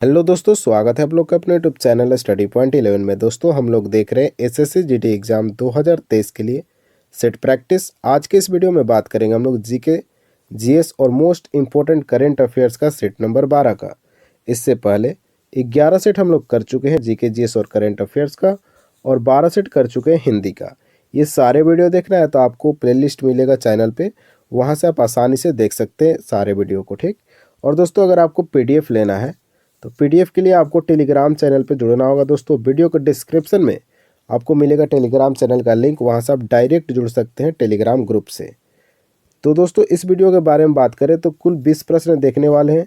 Hello दोस्तों, स्वागत है आप लोग का अपने यूट्यूब चैनल स्टडी पॉइंट 11 में। दोस्तों हम लोग देख रहे हैं एसएससी जीडी एग्जाम 2023 के लिए सेट प्रैक्टिस। आज के इस वीडियो में बात करेंगे हम लोग जीके, जीएस और मोस्ट इंपॉर्टेंट करंट अफेयर्स का सेट नंबर 12 का। इससे पहले 11 सेट हम लोग कर चुके हैं जीके, जीएस और करंट अफेयर्स का, और 12 सेट कर चुके हैं हिंदी का। ये सारे वीडियो देखना है तो आपको प्लेलिस्ट मिलेगा चैनल पे, वहाँ से आप आसानी से देख सकते हैं सारे वीडियो को, ठीक। और दोस्तों अगर आपको पीडीएफ लेना है तो पीडीएफ के लिए आपको टेलीग्राम चैनल पे जुड़ना होगा। दोस्तों वीडियो के डिस्क्रिप्शन में आपको मिलेगा टेलीग्राम चैनल का लिंक, वहाँ से आप डायरेक्ट जुड़ सकते हैं टेलीग्राम ग्रुप से। तो दोस्तों इस वीडियो के बारे में बात करें तो कुल 20 प्रश्न देखने वाले हैं,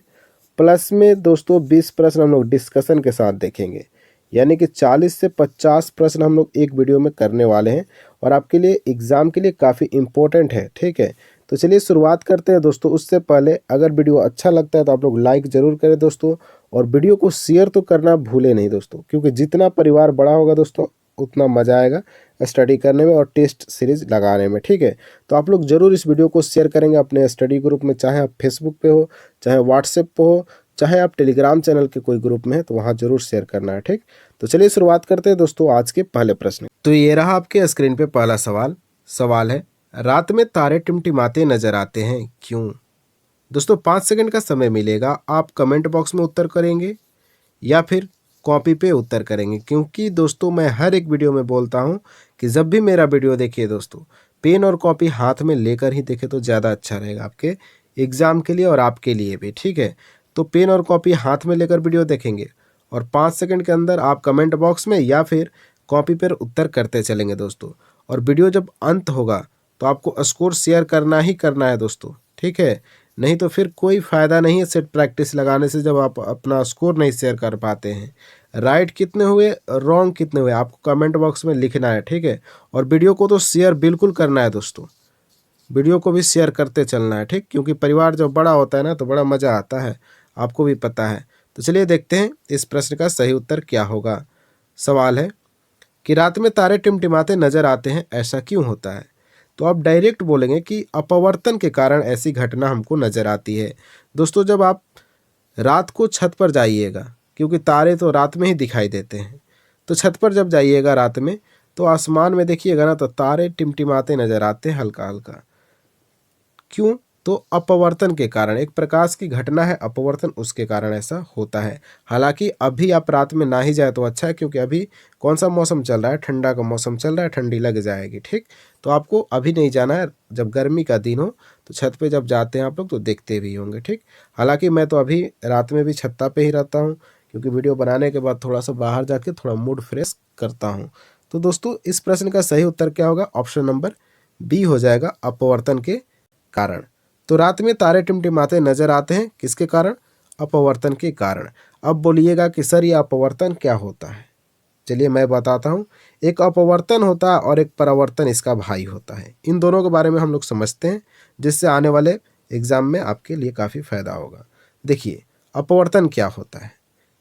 प्लस में दोस्तों 20 प्रश्न हम लोग डिस्कशन के साथ देखेंगे, यानी कि 40 से 50 प्रश्न हम लोग एक वीडियो में करने वाले हैं और आपके लिए एग्ज़ाम के लिए काफ़ी इम्पोर्टेंट है, ठीक है। तो चलिए शुरुआत करते हैं दोस्तों। उससे पहले अगर वीडियो अच्छा लगता है तो आप लोग लाइक ज़रूर करें दोस्तों, और वीडियो को शेयर तो करना भूले नहीं दोस्तों, क्योंकि जितना परिवार बड़ा होगा दोस्तों उतना मज़ा आएगा स्टडी करने में और टेस्ट सीरीज लगाने में, ठीक है। तो आप लोग ज़रूर इस वीडियो को शेयर करेंगे अपने स्टडी ग्रुप में, चाहे आप फेसबुक पे हो, चाहे व्हाट्सएप पे हो, चाहे आप टेलीग्राम चैनल के कोई ग्रुप में है, तो वहाँ ज़रूर शेयर करना है, ठीक। तो चलिए शुरुआत करते हैं दोस्तों आज के पहले प्रश्न। तो ये रहा आपके स्क्रीन पे पहला सवाल है, रात में तारे टिमटिमाते नजर आते हैं, क्यों? दोस्तों 5 सेकंड का समय मिलेगा, आप कमेंट बॉक्स में उत्तर करेंगे या फिर कॉपी पे उत्तर करेंगे, क्योंकि दोस्तों मैं हर एक वीडियो में बोलता हूं कि जब भी मेरा वीडियो देखिए दोस्तों, पेन और कॉपी हाथ में लेकर ही देखें तो ज़्यादा अच्छा रहेगा आपके एग्ज़ाम के लिए और आपके लिए भी, ठीक है। तो पेन और कॉपी हाथ में लेकर वीडियो देखेंगे और 5 सेकंड के अंदर आप कमेंट बॉक्स में या फिर कॉपी पर उत्तर करते चलेंगे दोस्तों। और वीडियो जब अंत होगा तो आपको स्कोर शेयर करना ही करना है दोस्तों, ठीक है। नहीं तो फिर कोई फ़ायदा नहीं है सेट प्रैक्टिस लगाने से जब आप अपना स्कोर नहीं शेयर कर पाते हैं। राइट कितने हुए, रॉन्ग कितने हुए, आपको कमेंट बॉक्स में लिखना है, ठीक है। और वीडियो को तो शेयर बिल्कुल करना है दोस्तों, वीडियो को भी शेयर करते चलना है, ठीक। क्योंकि परिवार जब बड़ा होता है ना तो बड़ा मज़ा आता है, आपको भी पता है। तो चलिए देखते हैं इस प्रश्न का सही उत्तर क्या होगा। सवाल है कि रात में तारे टिमटिमाते नजर आते हैं, ऐसा क्यों होता है? तो आप डायरेक्ट बोलेंगे कि अपवर्तन के कारण ऐसी घटना हमको नजर आती है। दोस्तों जब आप रात को छत पर जाइएगा, क्योंकि तारे तो रात में ही दिखाई देते हैं, तो छत पर जब जाइएगा रात में तो आसमान में देखिएगा ना तो तारे टिमटिमाते नजर आते हैं हल्का हल्का। क्यों? तो अपवर्तन के कारण, एक प्रकाश की घटना है अपवर्तन, उसके कारण ऐसा होता है। हालांकि अभी आप रात में ना ही जाए तो अच्छा है, क्योंकि अभी कौन सा मौसम चल रहा है, ठंडा का मौसम चल रहा है, ठंडी लग जाएगी, ठीक। तो आपको अभी नहीं जाना है, जब गर्मी का दिन हो तो छत पे जब जाते हैं आप लोग तो देखते भी होंगे, ठीक। हालांकि मैं तो अभी रात में भी छत्ता पे ही रहता हूँ, क्योंकि वीडियो बनाने के बाद थोड़ा सा बाहर जाके थोड़ा मूड फ्रेश करता हूँ। तो दोस्तों इस प्रश्न का सही उत्तर क्या होगा? ऑप्शन नंबर बी हो जाएगा, अपवर्तन के कारण। तो रात में तारे टिमटिमाते नजर आते हैं, किसके कारण? अपवर्तन के कारण। अब बोलिएगा कि सर ये अपवर्तन क्या होता है? चलिए मैं बताता हूँ। एक अपवर्तन होता है और एक परावर्तन इसका भाई होता है। इन दोनों के बारे में हम लोग समझते हैं, जिससे आने वाले एग्जाम में आपके लिए काफ़ी फायदा होगा। देखिए अपवर्तन क्या होता है?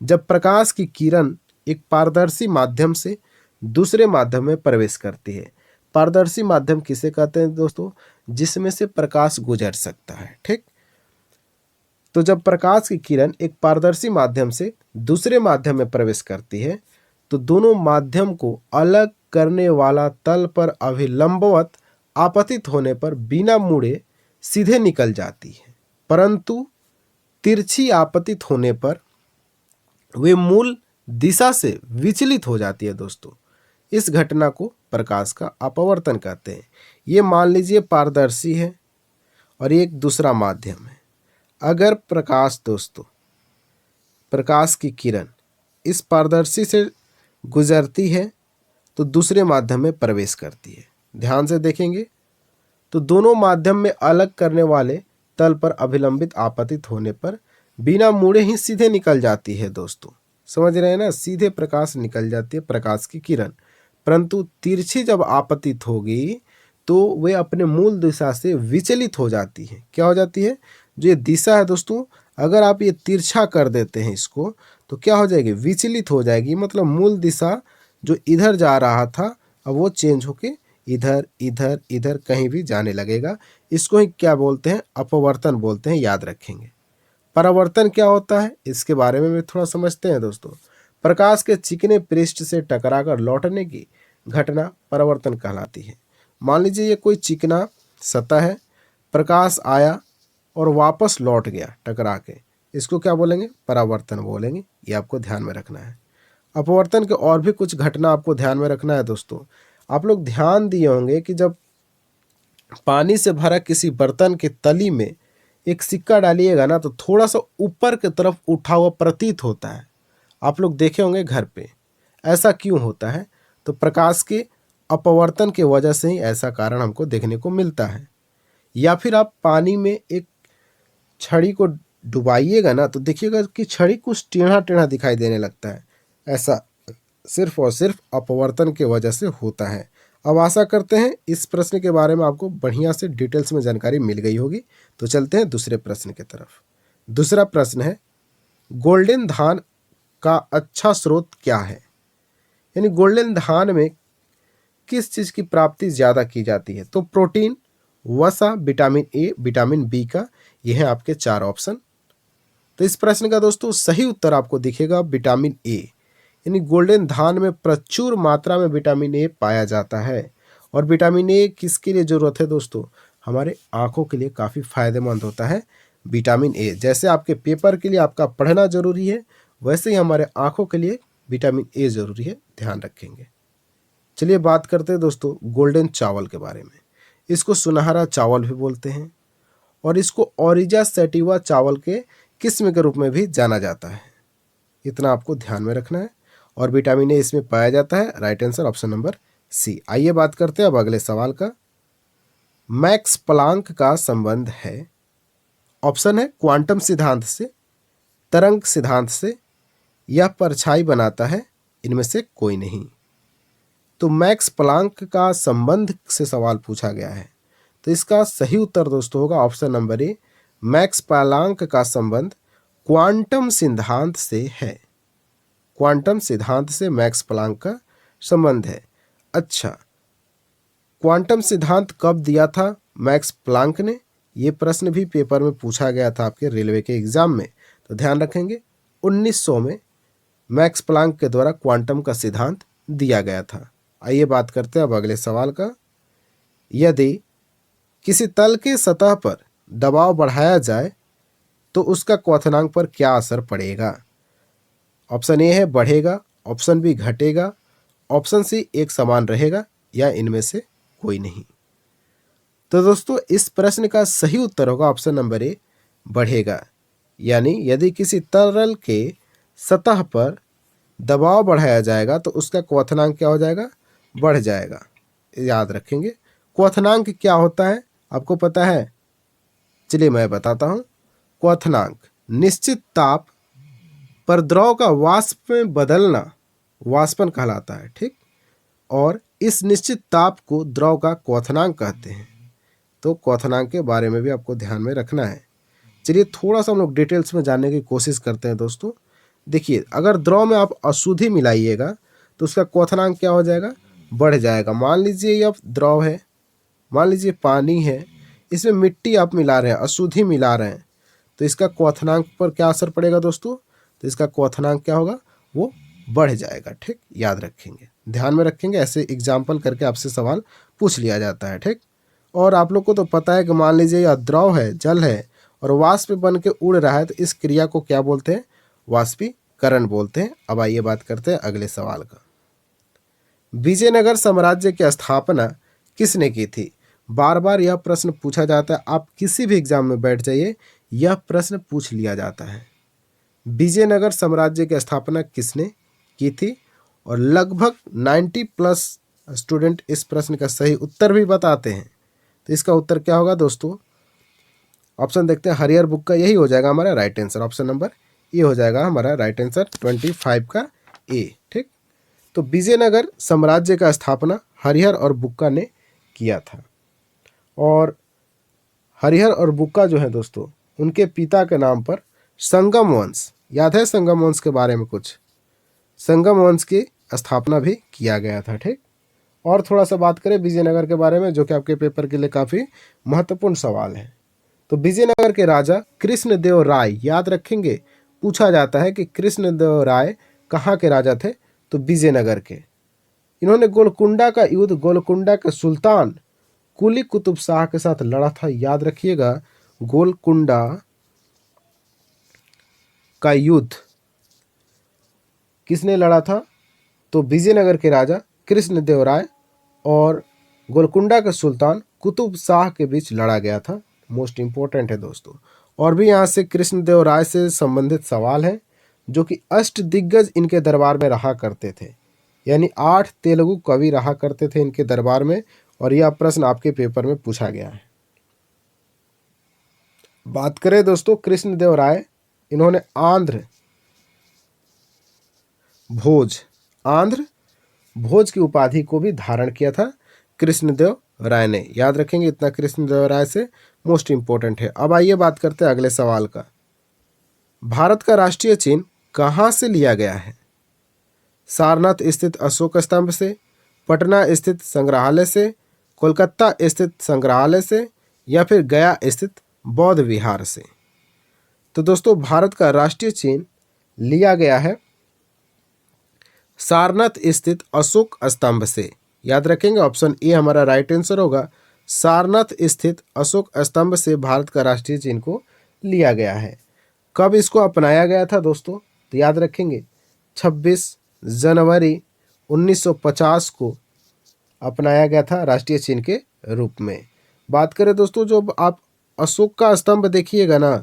जब प्रकाश की किरण एक पारदर्शी माध्यम से दूसरे माध्यम में प्रवेश करती है। पारदर्शी माध्यम किसे कहते हैं दोस्तों? जिसमें से प्रकाश गुजर सकता है, ठीक। तो जब प्रकाश की किरण एक पारदर्शी माध्यम से दूसरे माध्यम में प्रवेश करती है तो दोनों माध्यम को अलग करने वाला तल पर अभिलंबवत आपतित होने पर बिना मुड़े सीधे निकल जाती है, परंतु तिरछी आपतित होने पर वे मूल दिशा से विचलित हो जाती है दोस्तों। इस घटना को प्रकाश का अपवर्तन कहते हैं। ये मान लीजिए पारदर्शी है और एक दूसरा माध्यम है। अगर प्रकाश दोस्तों, प्रकाश की किरण इस पारदर्शी से गुजरती है तो दूसरे माध्यम में प्रवेश करती है, ध्यान से देखेंगे तो दोनों माध्यम में अलग करने वाले तल पर अभिलंबित आपतित होने पर बिना मुड़े ही सीधे निकल जाती है दोस्तों। समझ रहे हैं ना? सीधे प्रकाश निकल जाती है प्रकाश की किरण, परंतु तिरछी जब आपतित होगी तो वे अपने मूल दिशा से विचलित हो जाती है। क्या हो जाती है? जो ये दिशा है दोस्तों, अगर आप ये तिरछा कर देते हैं इसको तो क्या हो जाएगी? विचलित हो जाएगी। मतलब मूल दिशा जो इधर जा रहा था अब वो चेंज होके इधर इधर इधर कहीं भी जाने लगेगा। इसको ही क्या बोलते हैं? अपवर्तन बोलते हैं, याद रखेंगे। परावर्तन क्या होता है इसके बारे में भी थोड़ा समझते हैं दोस्तों। प्रकाश के चिकने पृष्ठ से टकराकर लौटने की घटना परावर्तन कहलाती है। मान लीजिए ये कोई चिकना सतह है, प्रकाश आया और वापस लौट गया टकरा के, इसको क्या बोलेंगे? परावर्तन बोलेंगे। ये आपको ध्यान में रखना है। अपवर्तन के और भी कुछ घटना आपको ध्यान में रखना है दोस्तों। आप लोग ध्यान दिए होंगे कि जब पानी से भरा किसी बर्तन के तली में एक सिक्का डालिएगा ना, तो थोड़ा सा ऊपर की तरफ उठा हुआ प्रतीत होता है। आप लोग देखे होंगे घर पे। ऐसा क्यों होता है? तो प्रकाश के अपवर्तन की वजह से ही ऐसा कारण हमको देखने को मिलता है। या फिर आप पानी में एक छड़ी को डुबाइएगा ना, तो देखिएगा कि छड़ी कुछ टेढ़ा टेढ़ा दिखाई देने लगता है। ऐसा सिर्फ और सिर्फ अपवर्तन की वजह से होता है। अब आशा करते हैं इस प्रश्न के बारे में आपको बढ़िया से डिटेल्स में जानकारी मिल गई होगी। तो चलते हैं दूसरे प्रश्न की तरफ। दूसरा प्रश्न है, गोल्डन धान का अच्छा स्रोत क्या है? यानी गोल्डन धान में किस चीज़ की प्राप्ति ज़्यादा की जाती है? तो प्रोटीन, वसा, विटामिन ए, विटामिन बी का। ये हैं आपके 4 ऑप्शन। तो इस प्रश्न का दोस्तों सही उत्तर आपको दिखेगा विटामिन ए। यानी गोल्डन धान में प्रचुर मात्रा में विटामिन ए पाया जाता है। और विटामिन ए किसके लिए ज़रूरत है दोस्तों? हमारे आँखों के लिए काफ़ी फायदेमंद होता है विटामिन ए। जैसे आपके पेपर के लिए आपका पढ़ना ज़रूरी है, वैसे ही हमारे आँखों के लिए विटामिन ए ज़रूरी है, ध्यान रखेंगे। चलिए बात करते हैं दोस्तों गोल्डन चावल के बारे में। इसको सुनहरा चावल भी बोलते हैं और इसको ओरिजा सैटिवा चावल के किस्म के रूप में भी जाना जाता है। इतना आपको ध्यान में रखना है। और विटामिन ए इसमें पाया जाता है। Right answer option number C. आइए बात करते हैं अब अगले सवाल का। मैक्स प्लांक का संबंध है, ऑप्शन है क्वांटम सिद्धांत से, तरंग सिद्धांत से, या परछाई बनाता है, इनमें से कोई नहीं। तो मैक्स प्लांक का संबंध से सवाल पूछा गया है, तो इसका सही उत्तर दोस्तों होगा option number A. Max Planck का संबंध क्वांटम सिद्धांत से है। क्वांटम सिद्धांत से मैक्स प्लांक का संबंध है। अच्छा, क्वांटम सिद्धांत कब दिया था मैक्स प्लांक ने? ये प्रश्न भी पेपर में पूछा गया था आपके रेलवे के एग्जाम में, तो ध्यान रखेंगे 1900 में मैक्स प्लांक के द्वारा क्वांटम का सिद्धांत दिया गया था। आइए बात करते हैं अब अगले सवाल का। यदि किसी तल के सतह पर दबाव बढ़ाया जाए तो उसका क्वथनांक पर क्या असर पड़ेगा? ऑप्शन ए है बढ़ेगा, ऑप्शन बी घटेगा, ऑप्शन सी एक समान रहेगा, या इनमें से कोई नहीं। तो दोस्तों इस प्रश्न का सही उत्तर होगा ऑप्शन नंबर ए, बढ़ेगा। यानी यदि किसी तरल के सतह पर दबाव बढ़ाया जाएगा तो उसका क्वथनांक क्या हो जाएगा? बढ़ जाएगा। याद रखेंगे। क्वथनांक क्या होता है आपको पता है? चलिए मैं बताता हूँ। क्वथनांक निश्चित ताप पर द्रव का वाष्प में बदलना वाष्पन कहलाता है, ठीक। और इस निश्चित ताप को द्रव का क्वथनांक कहते हैं। तो क्वथनांक के बारे में भी आपको ध्यान में रखना है। चलिए थोड़ा सा हम लोग डिटेल्स में जानने की कोशिश करते हैं दोस्तों। देखिए, अगर द्रव में आप अशुद्धि मिलाइएगा तो उसका क्वथनांक क्या हो जाएगा? बढ़ जाएगा। मान लीजिए ये अब द्रव है, मान लीजिए पानी है, इसमें मिट्टी आप मिला रहे हैं, अशुद्धि मिला रहे हैं, तो इसका क्वथनांक पर क्या असर पड़ेगा दोस्तों? तो इसका क्वथनांक क्या होगा? वो बढ़ जाएगा, ठीक। याद रखेंगे, ध्यान में रखेंगे। ऐसे एग्जाम्पल करके आपसे सवाल पूछ लिया जाता है, ठीक। और आप लोग को तो पता है कि मान लीजिए यह द्रव है, जल है, और वाष्प बन के उड़ रहा है, तो इस क्रिया को क्या बोलते हैं? वाष्पीकरण बोलते हैं। अब आइए बात करते हैं अगले सवाल का। विजयनगर साम्राज्य की स्थापना किसने की थी? बार बार यह प्रश्न पूछा जाता है। आप किसी भी एग्जाम में बैठ जाइए, यह प्रश्न पूछ लिया जाता है। विजयनगर साम्राज्य की स्थापना किसने की थी? और लगभग 90+ स्टूडेंट इस प्रश्न का सही उत्तर भी बताते हैं। तो इसका उत्तर क्या होगा दोस्तों? ऑप्शन देखते हैं। हरिहर बुक का यही हो जाएगा हमारा राइट आंसर। ऑप्शन नंबर ये हो जाएगा हमारा राइट आंसर 25 का ए, ठीक। तो विजयनगर साम्राज्य का स्थापना हरिहर और बुक्का ने किया था। और हरिहर और बुक्का जो है दोस्तों, उनके पिता के नाम पर संगम वंश, याद है संगम वंश के बारे में कुछ? संगम वंश की स्थापना भी किया गया था, ठीक। और थोड़ा सा बात करें विजयनगर के बारे में, जो कि आपके पेपर के लिए काफ़ी महत्वपूर्ण सवाल है। तो विजयनगर के राजा कृष्णदेव राय, याद रखेंगे, पूछा जाता है कि कृष्णदेव राय कहाँ के राजा थे, तो विजयनगर के। इन्होंने गोलकुंडा का युद्ध गोलकुंडा के सुल्तान कुली कुतुब शाह के साथ लड़ा था, याद रखिएगा, गोलकुंडा का युद्ध किसने लड़ा था, तो विजयनगर के राजा कृष्णदेव राय और गोलकुंडा के सुल्तान कुतुब शाह के बीच लड़ा गया था। मोस्ट इंपॉर्टेंट है दोस्तों। और भी यहाँ से कृष्णदेव राय से संबंधित सवाल है, जो कि अष्ट दिग्गज इनके दरबार में रहा करते थे, यानी 8 तेलुगु कवि रहा करते थे इनके दरबार में, और यह प्रश्न आपके पेपर में पूछा गया है। बात करें दोस्तों कृष्णदेव राय, इन्होंने आंध्र भोज की उपाधि को भी धारण किया था कृष्णदेव राय ने, याद रखेंगे इतना कृष्णदेव राय से मोस्ट इंपॉर्टेंट है। अब आइए बात करते हैं अगले सवाल का। भारत का राष्ट्रीय चिन्ह कहाँ से लिया गया है? सारनाथ स्थित अशोक स्तंभ से, पटना स्थित संग्रहालय से, कोलकाता स्थित संग्रहालय से, या फिर गया स्थित बौद्ध विहार से? तो दोस्तों भारत का राष्ट्रीय चिन्ह लिया गया है सारनाथ स्थित अशोक स्तंभ से, याद रखेंगे ऑप्शन ए हमारा राइट आंसर होगा। सारनाथ स्थित अशोक स्तंभ से भारत का राष्ट्रीय चिन्ह को लिया गया है। कब इसको अपनाया गया था दोस्तों, तो याद रखेंगे 26 जनवरी 1950 को अपनाया गया था राष्ट्रीय चिन्ह के रूप में। बात करें दोस्तों, जो आप अशोक का स्तंभ देखिएगा ना,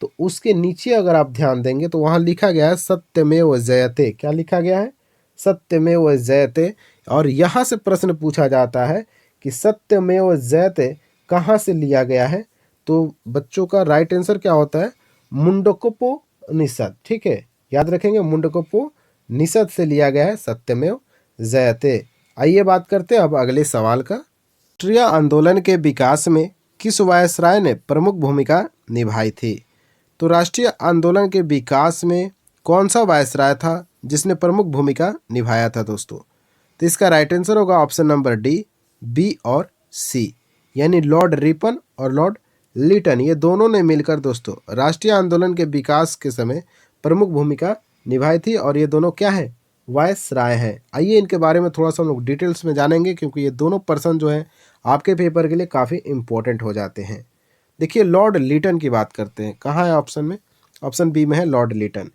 तो उसके नीचे अगर आप ध्यान देंगे तो वहाँ लिखा गया है सत्यमेव जयते। क्या लिखा गया है? सत्यमेव जयते। और यहाँ से प्रश्न पूछा जाता है कि सत्यमेव जयते कहाँ से लिया गया है, तो बच्चों का राइट आंसर क्या होता है? मुंडकोपनिषद। ठीक है, याद रखेंगे मुंडकोपनिषद से लिया गया है सत्यमेव जयते। आइए बात करते हैं अब अगले सवाल का। राष्ट्रीय आंदोलन के विकास में किस वायसराय ने प्रमुख भूमिका निभाई थी? तो राष्ट्रीय आंदोलन के विकास में कौन सा वायसराय था जिसने प्रमुख भूमिका निभाया था दोस्तों? तो इसका राइट आंसर होगा ऑप्शन नंबर डी, बी और सी, यानी लॉर्ड रिपन और लॉर्ड लिटन। ये दोनों ने मिलकर दोस्तों राष्ट्रीय आंदोलन के विकास के समय प्रमुख भूमिका निभाई थी, और ये दोनों क्या है? वायसराय हैं। आइए इनके बारे में थोड़ा सा हम लोग डिटेल्स में जानेंगे, क्योंकि ये दोनों पर्सन जो हैं आपके पेपर के लिए काफ़ी इंपॉर्टेंट हो जाते हैं। देखिए लॉर्ड लिटन की बात करते हैं, कहाँ है ऑप्शन में? ऑप्शन बी में है लॉर्ड लिटन।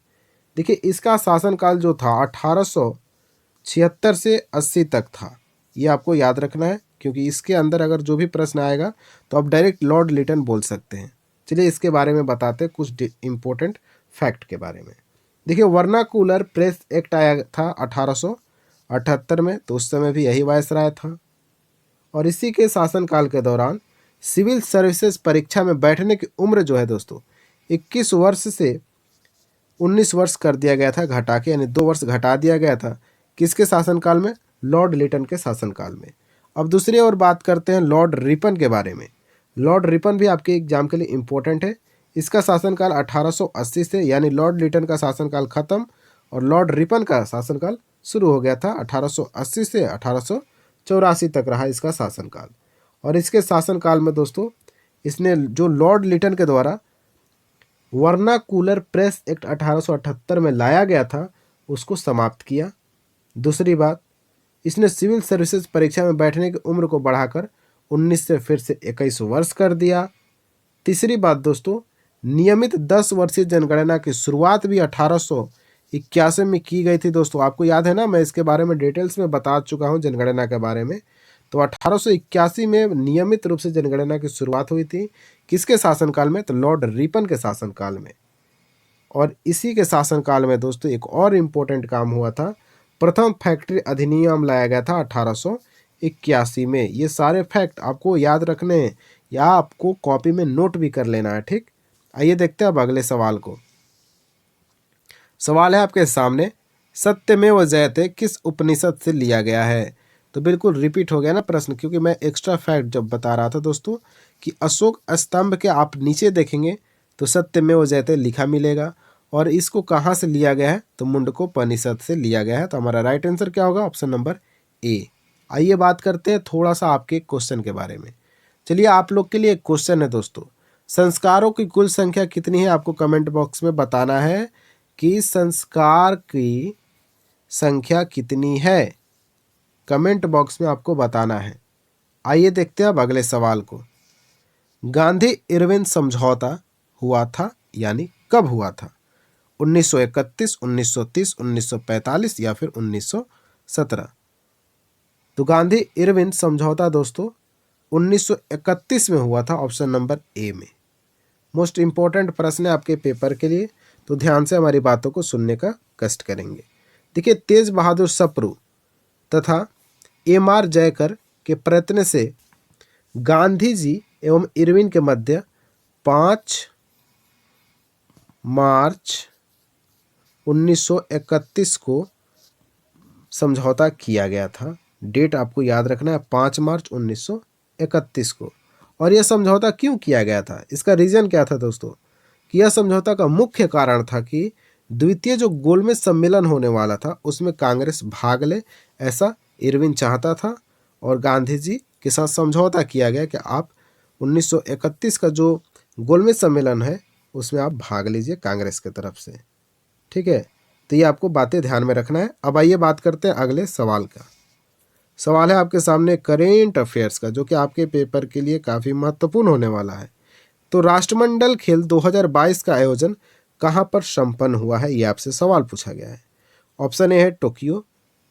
देखिए इसका शासनकाल जो था 1876 से 80 तक था, ये आपको याद रखना है, क्योंकि इसके अंदर अगर जो भी प्रश्न आएगा तो आप डायरेक्ट लॉर्ड लिटन बोल सकते हैं। चलिए इसके बारे में बताते हैं कुछ इंपॉर्टेंट फैक्ट के बारे में। देखिए वर्नाकुलर प्रेस एक्ट आया था 1878 में, तो उस समय भी यही वायसराय था। और इसी के शासनकाल के दौरान सिविल सर्विसेज परीक्षा में बैठने की उम्र जो है दोस्तों 21 वर्ष से 19 वर्ष कर दिया गया था घटा के, यानी 2 वर्ष घटा दिया गया था। किसके शासनकाल में? लॉर्ड लिटन के शासनकाल में। अब दूसरी ओर बात करते हैं लॉर्ड रिपन के बारे में। लॉर्ड रिपन भी आपके एग्जाम के लिए इम्पोर्टेंट है। इसका शासनकाल 1880 से, यानी लॉर्ड लिटन का शासनकाल खत्म और लॉर्ड रिपन का शासनकाल शुरू हो गया था। 1880 से 1884 तक रहा इसका शासनकाल। और इसके शासनकाल में दोस्तों इसने जो लॉर्ड लिटन के द्वारा वर्नाकुलर प्रेस एक्ट 1878 में लाया गया था उसको समाप्त किया। दूसरी बात, इसने सिविल सर्विसेज परीक्षा में बैठने की उम्र को बढ़ाकर 19 से फिर से 21 वर्ष कर दिया। तीसरी बात दोस्तों, नियमित 10 वर्षीय जनगणना की शुरुआत भी 1881 में की गई थी दोस्तों। आपको याद है ना, मैं इसके बारे में डिटेल्स में बता चुका हूँ जनगणना के बारे में। तो 1881 में नियमित रूप से जनगणना की शुरुआत हुई थी। किसके शासनकाल में? तो लॉर्ड रिपन के शासनकाल में। और इसी के शासनकाल में दोस्तों एक और इम्पोर्टेंट काम हुआ था, प्रथम फैक्ट्री अधिनियम लाया गया था 1881 में। ये सारे फैक्ट आपको याद रखने हैं या आपको कॉपी में नोट भी कर लेना है, ठीक। आइए देखते हैं अब अगले सवाल को। सवाल है आपके सामने, सत्यमेव जयते किस उपनिषद से लिया गया है? तो बिल्कुल रिपीट हो गया ना प्रश्न, क्योंकि मैं एक्स्ट्रा फैक्ट जब बता रहा था दोस्तों कि अशोक स्तंभ के आप नीचे देखेंगे तो सत्यमेव जयते लिखा मिलेगा, और इसको कहाँ से लिया गया है? तो मुंडकोपनिषद से लिया गया है। तो हमारा राइट आंसर क्या होगा? Option number A. आइए बात करते हैं थोड़ा सा आपके क्वेश्चन के बारे में। चलिए आप लोग के लिए एक क्वेश्चन है दोस्तों, संस्कारों की कुल संख्या कितनी है, आपको कमेंट बॉक्स में बताना है कि संस्कार की संख्या कितनी है, कमेंट बॉक्स में आपको बताना है। आइए देखते हैं अब अगले सवाल को। गांधी इरविन समझौता हुआ था यानी कब हुआ था? 1931, 1930, 1945 या फिर 1917? तो गांधी इरविन समझौता दोस्तों 1931 में हुआ था, ऑप्शन नंबर ए में। मोस्ट इंपॉर्टेंट प्रश्न है आपके पेपर के लिए, तो ध्यान से हमारी बातों को सुनने का कष्ट करेंगे। देखिए, तेज बहादुर सप्रू तथा एम.आर. जयकर के प्रयत्न से गांधी जी एवं इरविन के मध्य 5 मार्च 1931 को समझौता किया गया था। डेट आपको याद रखना है, 5 मार्च 1931 को। और यह समझौता क्यों किया गया था, इसका रीजन क्या था दोस्तों? कि यह समझौता का मुख्य कारण था कि द्वितीय जो गोलमेज सम्मेलन होने वाला था उसमें कांग्रेस भाग ले, ऐसा इरविन चाहता था। और गांधी जी के साथ समझौता किया गया कि आप 1931 का जो गोलमेज सम्मेलन है उसमें आप भाग लीजिए कांग्रेस की तरफ से। ठीक है, तो ये आपको बातें ध्यान में रखना है। अब आइए बात करते हैं अगले सवाल का। सवाल है आपके सामने करेंट अफेयर्स का, जो कि आपके पेपर के लिए काफ़ी महत्वपूर्ण होने वाला है। तो राष्ट्रमंडल खेल 2022 का आयोजन कहाँ पर संपन्न हुआ है, ये आपसे सवाल पूछा गया है। ऑप्शन ए है Tokyo,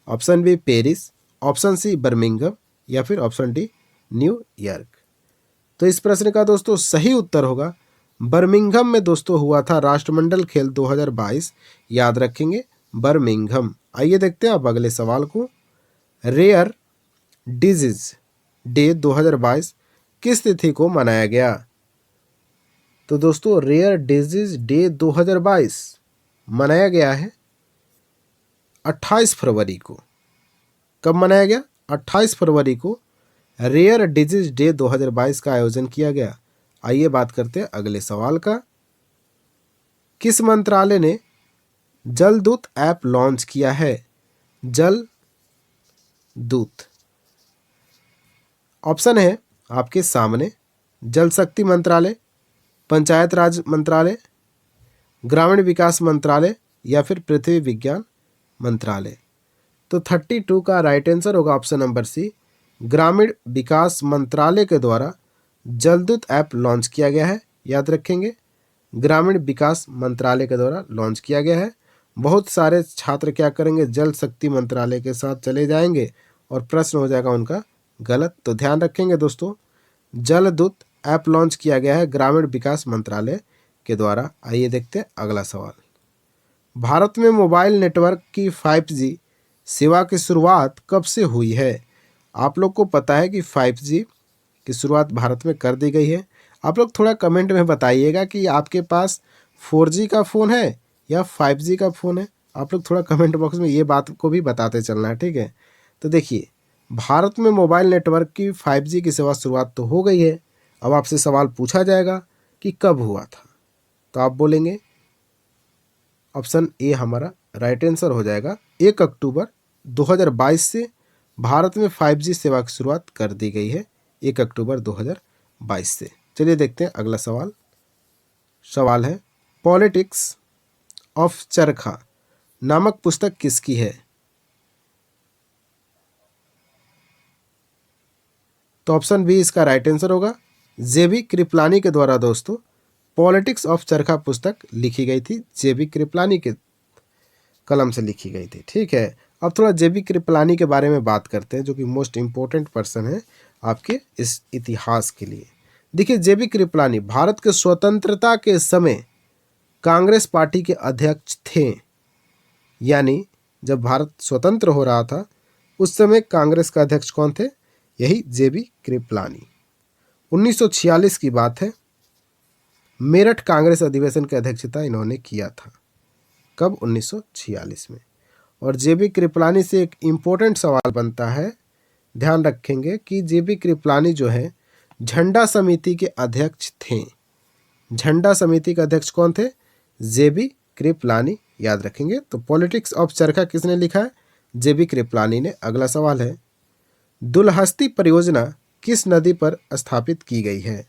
option B Paris, option C Birmingham या फिर ऑप्शन डी न्यूयॉर्क। तो इस प्रश्न का दोस्तों सही उत्तर होगा बर्मिंघम में दोस्तों हुआ था राष्ट्रमंडल खेल 2022, याद रखेंगे बर्मिंघम। आइए देखते हैं अब अगले सवाल को। रेयर डिजीज डे 2022 किस तिथि को मनाया गया? तो दोस्तों रेयर डिजीज डे 2022 मनाया गया है 28 फरवरी को। कब मनाया गया? 28 फरवरी को रेयर डिजीज डे 2022 का आयोजन किया गया। आइए बात करते हैं अगले सवाल का। किस मंत्रालय ने जलदूत ऐप लॉन्च किया है? जल दूत ऑप्शन है आपके सामने जल शक्ति मंत्रालय, पंचायत राज मंत्रालय, ग्रामीण विकास मंत्रालय या फिर पृथ्वी विज्ञान मंत्रालय। तो 32 का राइट आंसर होगा ऑप्शन नंबर सी, ग्रामीण विकास मंत्रालय के द्वारा जलदूत ऐप लॉन्च किया गया है। याद रखेंगे ग्रामीण विकास मंत्रालय के द्वारा लॉन्च किया गया है। बहुत सारे छात्र क्या करेंगे, जल शक्ति मंत्रालय के साथ चले जाएंगे और प्रश्न हो जाएगा उनका गलत। तो ध्यान रखेंगे दोस्तों, जलदूत ऐप लॉन्च किया गया है ग्रामीण विकास मंत्रालय के द्वारा। आइए देखते हैं अगला सवाल। भारत में मोबाइल नेटवर्क की 5G सेवा की शुरुआत कब से हुई है? आप लोग को पता है कि 5G की शुरुआत भारत में कर दी गई है। आप लोग थोड़ा कमेंट में बताइएगा कि आपके पास 4G का फ़ोन है या 5G का फ़ोन है। आप लोग थोड़ा कमेंट बॉक्स में ये बात को भी बताते चलना है, ठीक है। तो देखिए, भारत में मोबाइल नेटवर्क की 5G की सेवा शुरुआत तो हो गई है। अब आपसे सवाल पूछा जाएगा कि कब हुआ था, तो आप बोलेंगे ऑप्शन ए हमारा राइट आंसर हो जाएगा। 1 अक्टूबर 2022 से भारत में 5G सेवा की शुरुआत कर दी गई है, 1 अक्टूबर 2022 से। चलिए देखते हैं अगला सवाल। सवाल है पॉलिटिक्स ऑफ चरखा नामक पुस्तक किसकी है? तो ऑप्शन बी इसका राइट आंसर होगा। जेबी कृपलानी के द्वारा दोस्तों पॉलिटिक्स ऑफ चरखा पुस्तक लिखी गई थी। जेबी कृपलानी के कलम से लिखी गई थी, ठीक है। अब थोड़ा जेबी कृपलानी के बारे में बात करते हैं, जो कि मोस्ट इम्पोर्टेंट पर्सन है आपके इस इतिहास के लिए। देखिए, जेबी कृपलानी भारत के स्वतंत्रता के समय कांग्रेस पार्टी के अध्यक्ष थे। यानी जब भारत स्वतंत्र हो रहा था उस समय कांग्रेस का अध्यक्ष कौन थे? यही जेबी कृपलानी। 1946 की बात है, मेरठ कांग्रेस अधिवेशन की अध्यक्षता इन्होंने किया था। कब? 1946 में। और जेबी कृपलानी से एक इम्पोर्टेंट सवाल बनता है, ध्यान रखेंगे कि जेबी कृपलानी जो है झंडा समिति के अध्यक्ष थे। झंडा समिति के अध्यक्ष कौन थे? जेबी कृपलानी, याद रखेंगे। तो पॉलिटिक्स ऑफ चरखा किसने लिखा है? जेबी कृपलानी ने। अगला सवाल है दुलहस्ती परियोजना किस नदी पर स्थापित की गई है?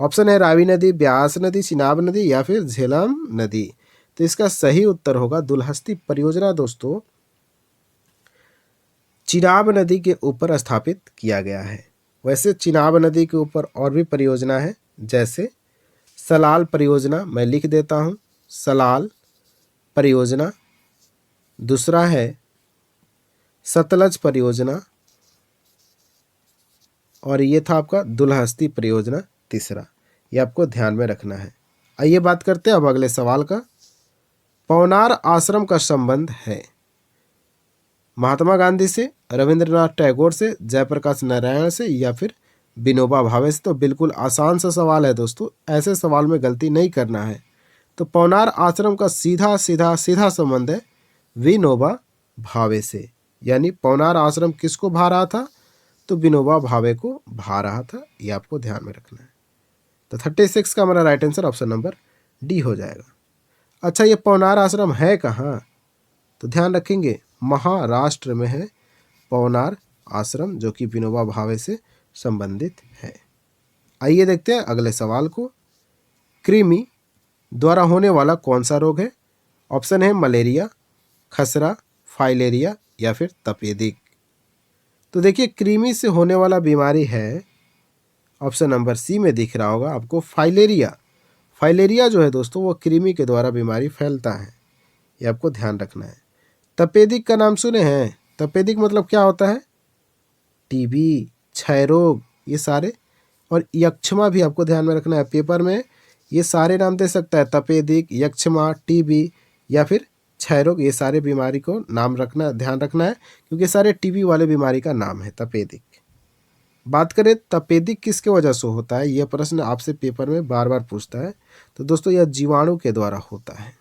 ऑप्शन है रावी नदी, ब्यास नदी, चिनाब नदी या फिर झेलम नदी। तो इसका सही उत्तर होगा दुलहस्ती परियोजना दोस्तों चिनाब नदी के ऊपर स्थापित किया गया है। वैसे चिनाब नदी के ऊपर और भी परियोजना है, जैसे सलाल परियोजना, मैं लिख देता हूँ सलाल परियोजना। दूसरा है सतलज परियोजना और ये था आपका दुलहस्ती परियोजना तीसरा। ये आपको ध्यान में रखना है। आइए बात करते हैं अब अगले सवाल का। पवनार आश्रम का संबंध है महात्मा गांधी से, रविंद्रनाथ टैगोर से, जयप्रकाश नारायण से या फिर विनोबा भावे से। तो बिल्कुल आसान सा सवाल है दोस्तों, ऐसे सवाल में गलती नहीं करना है। तो पवनार आश्रम का सीधा सीधा सीधा संबंध है विनोबा भावे से, यानी पवनार आश्रम किसको भा रहा था? तो विनोबा भावे को भा रहा था। ये आपको ध्यान में रखना है। तो 36 का हमारा right answer option number D हो जाएगा। अच्छा, ये पवनार आश्रम है कहाँ? तो ध्यान रखेंगे महाराष्ट्र में है पवनार आश्रम, जो कि विनोबा भावे से संबंधित है। आइए देखते हैं अगले सवाल को। कृमि द्वारा होने वाला कौन सा रोग है? ऑप्शन है मलेरिया, खसरा, फाइलेरिया या फिर तपेदिक। तो देखिए कृमि से होने वाला बीमारी है, ऑप्शन नंबर सी में दिख रहा होगा आपको, फाइलेरिया। फाइलेरिया जो है दोस्तों वो कृमि के द्वारा बीमारी फैलता है, ये आपको ध्यान रखना है। तपेदिक का नाम सुने हैं? तपेदिक मतलब क्या होता है? टीबी, क्षय रोग, ये सारे। और यक्षमा भी आपको ध्यान में रखना है, पेपर में ये सारे नाम दे सकता है, तपेदिक, यक्षमा, टीबी या फिर क्षय रोग। ये सारे बीमारी को नाम रखना, ध्यान रखना है, क्योंकि सारे टीबी वाले बीमारी का नाम है तपेदिक। बात करें तपेदिक किसके वजह से होता है, यह प्रश्न आपसे पेपर में बार बार पूछता है। तो दोस्तों यह जीवाणु के द्वारा होता है।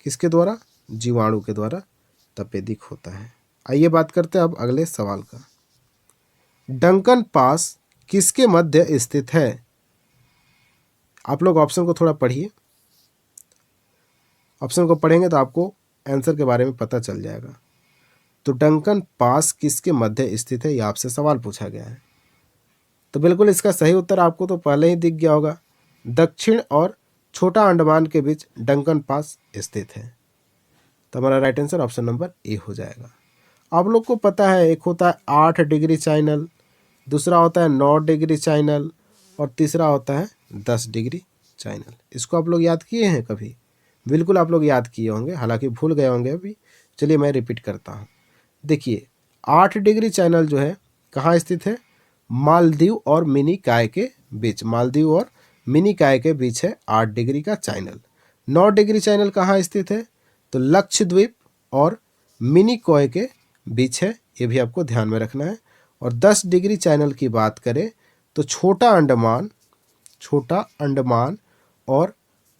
किसके द्वारा? जीवाणु के द्वारा तपेदिक होता है। आइए बात करते हैं अब अगले सवाल का। डंकन पास किसके मध्य स्थित है? आप लोग ऑप्शन को थोड़ा पढ़िए। ऑप्शन को पढ़ेंगे तो आपको आंसर के बारे में पता चल जाएगा। तो डंकन पास किसके मध्य स्थित है, यह आपसे सवाल पूछा गया है। तो बिल्कुल इसका सही उत्तर आपको तो पहले ही दिख गया होगा। दक्षिण और छोटा अंडमान के बीच डंकन पास स्थित है। तो हमारा right answer option number A हो जाएगा। आप लोग को पता है एक होता है 8 डिग्री चैनल, दूसरा होता है 9 डिग्री चैनल और तीसरा होता है 10 डिग्री चैनल। इसको आप लोग याद किए हैं कभी? बिल्कुल आप लोग याद किए होंगे, हालांकि भूल गए होंगे अभी। चलिए मैं रिपीट करता हूँ। देखिए 8 डिग्री चैनल जो है कहाँ स्थित है? मालदीव और मिनी काय के बीच। मालदीव और मिनी काय के बीच है 8 डिग्री का चैनल। 9 डिग्री चैनल कहाँ स्थित है? तो लक्षद्वीप और मिनी कॉय के बीच है, ये भी आपको ध्यान में रखना है। और 10 डिग्री चैनल की बात करें तो छोटा अंडमान और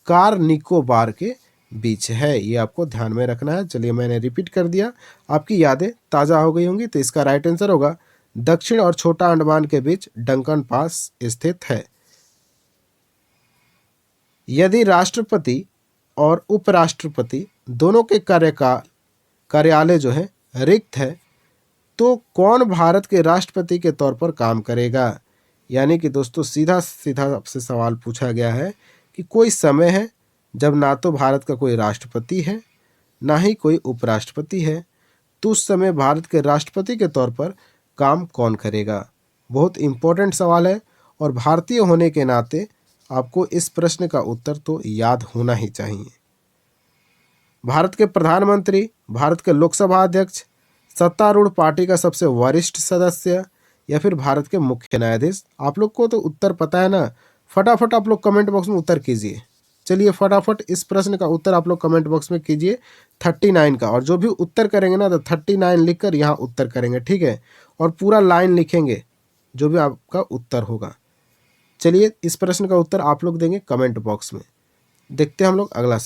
कार निकोबार के बीच है, ये आपको ध्यान में रखना है। चलिए मैंने रिपीट कर दिया, आपकी यादें ताज़ा हो गई होंगी। तो इसका राइट आंसर होगा दक्षिण और छोटा अंडमान के बीच डंकन पास स्थित है। यदि राष्ट्रपति और उपराष्ट्रपति दोनों के कार्यालय जो है रिक्त है तो कौन भारत के राष्ट्रपति के तौर पर काम करेगा? यानी कि दोस्तों सीधा सीधा आपसे सवाल पूछा गया है कि कोई समय है जब ना तो भारत का कोई राष्ट्रपति है ना ही कोई उपराष्ट्रपति है, तो उस समय भारत के राष्ट्रपति के तौर पर काम कौन करेगा? बहुत इम्पोर्टेंट सवाल है और भारतीय होने के नाते आपको इस प्रश्न का उत्तर तो याद होना ही चाहिए। भारत के प्रधानमंत्री, भारत के लोकसभा अध्यक्ष, सत्तारूढ़ पार्टी का सबसे वरिष्ठ सदस्य या फिर भारत के मुख्य न्यायाधीश? आप लोग को तो उत्तर पता है ना, फटाफट आप लोग कमेंट बॉक्स में उत्तर कीजिए। चलिए फटाफट इस प्रश्न का उत्तर आप लोग कमेंट बॉक्स में कीजिए 39 का, और जो भी उत्तर करेंगे ना तो 39 लिखकर यहाँ उत्तर करेंगे, ठीक है? और पूरा लाइन लिखेंगे जो भी आपका उत्तर होगा। चलिए इस प्रश्न का उत्तर आप लोग देंगे कमेंट बॉक्स में। देखते हैं हम लोग अगला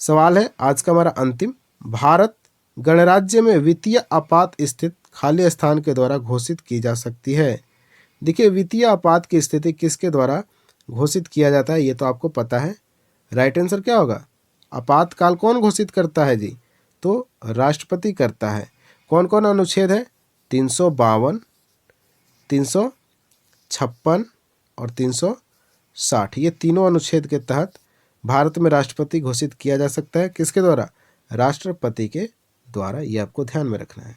सवाल है आज का हमारा अंतिम। भारत गणराज्य में वित्तीय आपात स्थिति खाली स्थान के द्वारा घोषित की जा सकती है। देखिए वित्तीय आपात की स्थिति किसके द्वारा घोषित किया जाता है, ये तो आपको पता है। राइट आंसर क्या होगा? आपातकाल कौन घोषित करता है जी? तो राष्ट्रपति करता है। कौन कौन अनुच्छेद है? 352, 356, और 360, ये तीनों अनुच्छेद के तहत भारत में राष्ट्रपति घोषित किया जा सकता है। किसके द्वारा? राष्ट्रपति के द्वारा। ये आपको ध्यान में रखना है।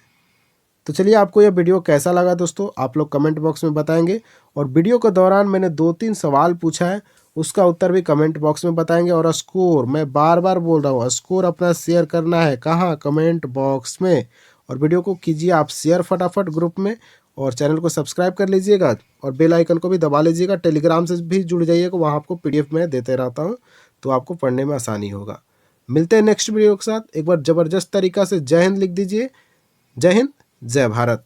तो चलिए, आपको यह वीडियो कैसा लगा दोस्तों, आप लोग कमेंट बॉक्स में बताएंगे। और वीडियो के दौरान मैंने 2-3 सवाल पूछा है, उसका उत्तर भी कमेंट बॉक्स में बताएंगे। और स्कोर, मैं बार बार बोल रहा हूँ, स्कोर अपना शेयर करना है। कहाँ? कमेंट बॉक्स में। और वीडियो को कीजिए आप शेयर फटाफट ग्रुप में, और चैनल को सब्सक्राइब कर लीजिएगा और बेल आइकन को भी दबा लीजिएगा। टेलीग्राम से भी जुड़ जाइएगा, वहाँ आपको PDF में देते रहता हूँ, तो आपको पढ़ने में आसानी होगा। मिलते हैं नेक्स्ट वीडियो के साथ। एक बार ज़बरदस्त तरीका से जय हिंद लिख दीजिए। जय हिंद, जय भारत।